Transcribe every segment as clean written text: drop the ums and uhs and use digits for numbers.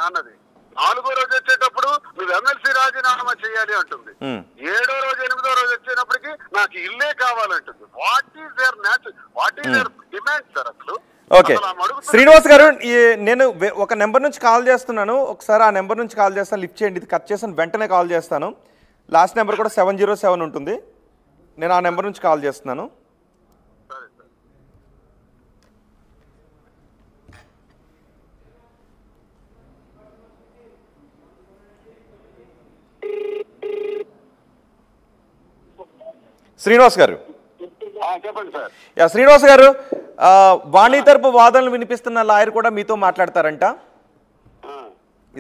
అన్నది. 4వ రోజు వచ్చేటప్పుడు నువ్వు ఎమ్మెల్సీ రాజీనామా చేయాలి అంటుంది. 7వ రోజు 8వ రోజు వచ్చేటప్పటికి నాకు ఇల్లే కావాలంటుంది. What is their demand sir అసలు? ఓకే శ్రీనివాస్ గారు, నేను ఒక నెంబర్ నుంచి కాల్ చేస్తున్నాను, ఒకసారి ఆ నెంబర్ నుంచి కాల్ చేస్తాను, లిఫ్ట్ చేయండి. ఇది కట్ చేస్తాను, వెంటనే కాల్ చేస్తాను. లాస్ట్ నెంబర్ కూడా 707 ఉంటుంది. నేను ఆ నెంబర్ నుంచి కాల్ చేస్తున్నాను. శ్రీనివాస్ గారు, చెప్పండి సార్. శ్రీనివాస్ గారు, వాణి తరపు వాదనలు వినిపిస్తున్న లాయర్ కూడా మీతో మాట్లాడతారంట.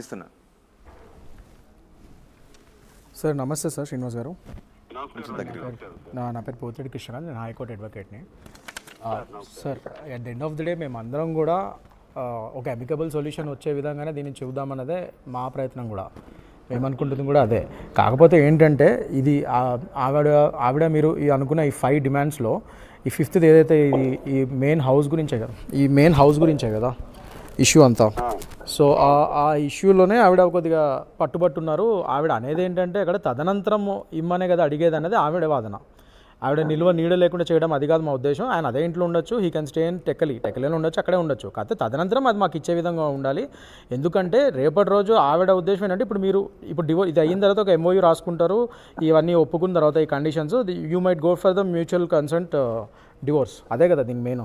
ఇస్తున్నా సార్. నమస్తే సార్ శ్రీనివాస్ గారు. నా పేరు పోతిరెడ్డి కృష్ణ, నేను హైకోర్టు అడ్వకేట్ని. Sir, at the end of the day మేము అందరం కూడా ఒక అమికబుల్ సొల్యూషన్ వచ్చే విధంగానే దీన్ని చెబుదామన్నదే మా ప్రయత్నం కూడా. మేమనుకుంటుంది కూడా అదే. కాకపోతే ఏంటంటే ఇది ఆవిడ మీరు అనుకున్న ఈ 5 డిమాండ్స్లో ఈ 5th ఏదైతే ఈ మెయిన్ హౌస్ గురించే కదా ఇష్యూ అంతా. సో ఆ ఇష్యూలోనే ఆవిడ కొద్దిగా పట్టుబట్టున్నారు. ఆవిడ అనేది ఏంటంటే అక్కడ తదనంతరం ఇమ్మనే కదా అడిగేది అనేది ఆవిడ వాదన. ఆవిడ నీడ లేకుండా చేయడం అది కాదు మా ఉద్దేశం. ఆయన అదే ఇంట్లో ఉండొచ్చు, హీ కెన్ స్టే ఇన్ టెక్కలీలో ఉండొచ్చు, అక్కడే ఉండొచ్చు. కాకపోతే తదనంతరం అది మాకు ఇచ్చే విధంగా ఉండాలి. ఎందుకంటే రేపటి రోజు ఆవిడ ఉద్దేశం ఏంటంటే ఇప్పుడు ఇది అయిన తర్వాత ఒక MOU రాసుకుంటారు, ఇవన్నీ ఒప్పుకున్న తర్వాత ఈ conditions you might go for the mutual consent divorce. అదే కదా దీని మెయిన్.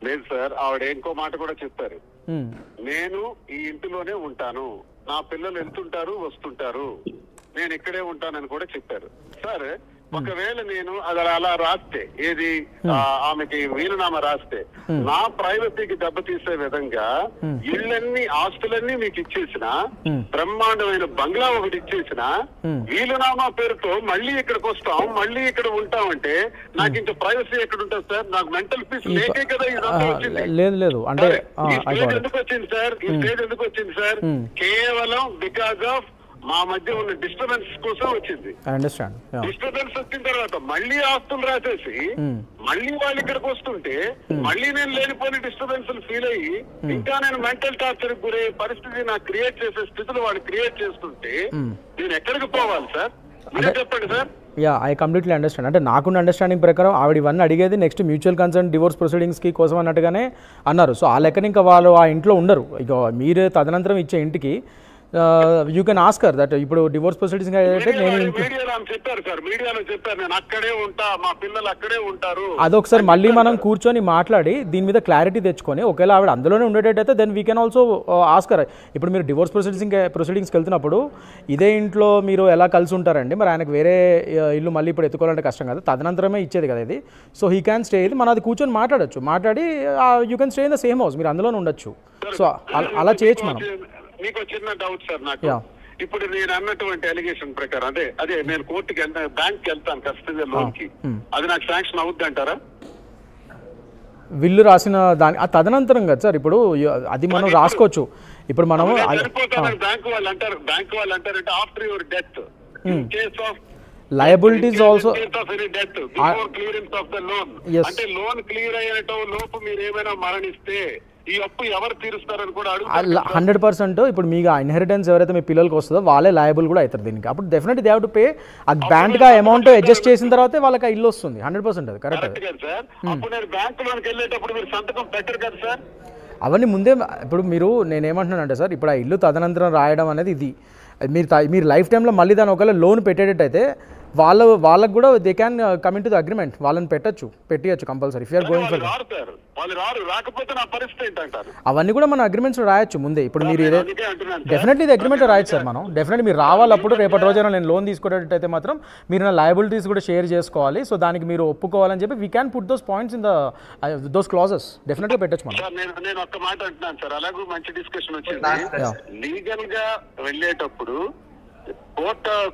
లేదు సార్, ఆవిడ ఇంకో మాట కూడా చెప్పారు. నేను ఈ ఇంటిలోనే ఉంటాను, నా పిల్లలు వెళ్తుంటారు వస్తుంటారు, నేను ఇక్కడే ఉంటానని కూడా చెప్పారు. సార్, ఒకవేళ నేను అది అలా రాస్తే, ఏది ఆమెకి వీలునామా రాస్తే నా ప్రైవసీకి దెబ్బతీసే విధంగా ఇళ్ళన్నీ ఆస్తులన్నీ మీకు ఇచ్చేసిన, బ్రహ్మాండమైన బంగ్లా ఒకటి ఇచ్చేసిన, వీలునామా పేరుతో మళ్ళీ ఇక్కడికి వస్తాం, మళ్ళీ ఇక్కడ ఉంటామంటే నాకు ఇంత ప్రైవసీ ఎక్కడ ఉంటుంది సార్? నాకు మెంటల్ పీస్ లేకే కదా ఇదంతా వచ్చింది. ఈ స్టేజ్ ఎందుకు వచ్చింది సార్? కేవలం బికాస్ ఆఫ్ మా మధ్య ఉన్న డిస్టర్బెన్స్ కోసం వచ్చింది. డిస్టర్బెన్స్ వచ్చిన తర్వాత మళ్ళీ ఆస్తులు రాసేసి మళ్ళీ వాళ్ళు ఇక్కడికి వస్తుంటే మళ్ళీ నేను లేనిపోయిన డిస్టర్బెన్స్ ఫీల్ అయ్యి ఇంకా నేను మెంటల్ టార్చర్ గురయ్యే పరిస్థితి నాకు క్రియేట్ చేసే స్థితిలో వాళ్ళు క్రియేట్ చేస్తుంటే నేను ఎక్కడికి పోవాలి సార్? మీరే చెప్పండి సార్. I completely understand. అంటే నాకున్న అండర్స్టాండింగ్ ప్రకారం ఆవిడ ఇవన్నీ అడిగేది నెక్స్ట్ మ్యూచువల్ కన్సర్న్ డివోర్స్ ప్రొసీడింగ్స్కి కోసం అన్నట్టుగానే అన్నారు. సో ఆ లెక్కన ఇంకా వాళ్ళు ఆ ఇంట్లో ఉండరు. ఇక మీరు తదనంతరం ఇచ్చే ఇంటికి you can ask her that ఇప్పుడు డివోర్స్ ప్రొసీడింగ్స్ అదొకసారి మళ్ళీ మనం కూర్చొని మాట్లాడి దీని మీద క్లారిటీ తెచ్చుకొని ఒకవేళ ఆవిడ అందులోనే ఉండేటట్టయితే then we can also ask her. ఇప్పుడు మీరు డివోర్స్ ప్రొసీడింగ్స్కి వెళ్తున్నప్పుడు ఇదే ఇంట్లో మీరు ఎలా కలిసి ఉంటారండి? మరి ఆయనకు వేరే ఇల్లు మళ్ళీ ఇప్పుడు ఎత్తుకోవాలంటే కష్టం కదా, తదనంతరమే ఇచ్చేది కదా ఇది. సో హీ క్యాన్ స్టే, ఇది మనం అది కూర్చొని మాట్లాడచ్చు, మాట్లాడి you can stay in the same house, మీరు అందులోనే ఉండొచ్చు. సో అలా చేయొచ్చు మనం. మీకు చిన్న డౌట్ సార్ నాకు. ఇప్పుడు నేను అన్నటువంటి అలిగేషన్ ప్రకారం అదే నేను కోర్టుకి బ్యాంక్ కి వెళ్తాను ఖచ్చితంగా లోన్ కి, అది నాకు శాంక్షన్ అవుద్ది అంటారా? విల్లు రాసిన దాని తదనంతరం కదా సార్. ఇప్పుడు అది మనం రాసుకోవచ్చు. ఇప్పుడు మనం బ్యాంక్ వాళ్ళు అంటారంటే after your death case of liabilities also death before clearance of the loan, అంటే లోన్ క్లియర్ అయ్యేట లోపు మీరు ఏమైనా మరణిస్తే ఈ అప్పు ఎవరు తీరుస్తారని కూడా 100%. ఇప్పుడు మీకు ఇన్హెరిటెన్స్ ఎవరైతే మీ పిల్లలకి వస్తుందో వాళ్ళే లయబుల్ కూడా అవుతారు దీనికి. అప్పుడు definitely they have to pay. ఆ బ్యాంక్ గా అమౌంట్ అడ్జస్ట్ చేసిన తర్వాత వాళ్ళకి ఆ ఇల్లు వస్తుంది. 100% అది కరెక్ట్ సార్. అవన్నీ ముందే. ఇప్పుడు నేనేమంటున్నానంటే సార్, ఇప్పుడు ఆ ఇల్లు తదనంతరం రాయడం అనేది ఇది మీరు లైఫ్ టైంలో మళ్ళీ దాని ఒకవేళ లోన్ పెట్టేటట్టయితే వాళ్ళకు కూడా they can coming to the agreement, వాళ్ళని పెట్టియచ్చు compulsory. If you're going for అవన్నీ కూడా మన అగ్రిమెంట్స్ రాయొచ్చు ముందే. ఇప్పుడు మీరు డెఫినెట్లీ ఇది అగ్రిమెంట్ రాయొచ్చు సార్. మనం డెఫినెట్లీ మీరు రావాలప్పుడు రేపటి రోజైనా నేను లోన్ తీసుకునేటట్టయితే మాత్రం మీరు నా లయబిలిటీస్ కూడా షేర్ చేసుకోవాలి. సో దానికి మీరు ఒప్పుకోవాలని చెప్పి we can put those points in those clauses. డెఫినెట్గా పెట్టచ్చు మనం. నేను ఒక్క మాట అంటున్నాను సార్, అలాగే మంచి డిస్కషన్ వచ్చింది. లీగల్ గా వెళ్ళేటప్పుడు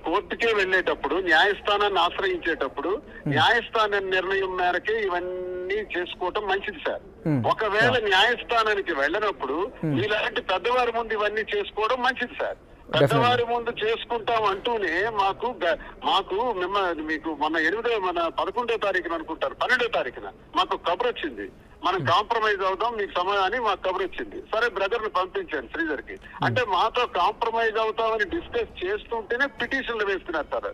కోర్టుకే వెళ్ళేటప్పుడు న్యాయస్థానాన్ని ఆశ్రయించేటప్పుడు న్యాయస్థానం నిర్ణయం మేరకే ఇవన్నీ చేసుకోవటం మంచిది సార్. ఒకవేళ న్యాయస్థానానికి వెళ్ళినప్పుడు ఇలాంటి పెద్దవారి ముందు ఇవన్నీ చేసుకోవడం మంచిది సార్. పెద్దవారి ముందు చేసుకుంటాం అంటూనే మీకు మొన్న 11వ తారీఖున అనుకుంటారు, 12వ తారీఖున మాకు కబురు వచ్చింది. మనం కాంప్రమైజ్ అవుదాం మీకు సమాధానం మాకు కబురు వచ్చింది. సరే బ్రదర్ ని పంపించాను శ్రీధర్ కి. అంటే మాతో కాంప్రమైజ్ అవుతామని డిస్కస్ చేస్తుంటేనే పిటిషన్లు వేస్తున్నారు సార్.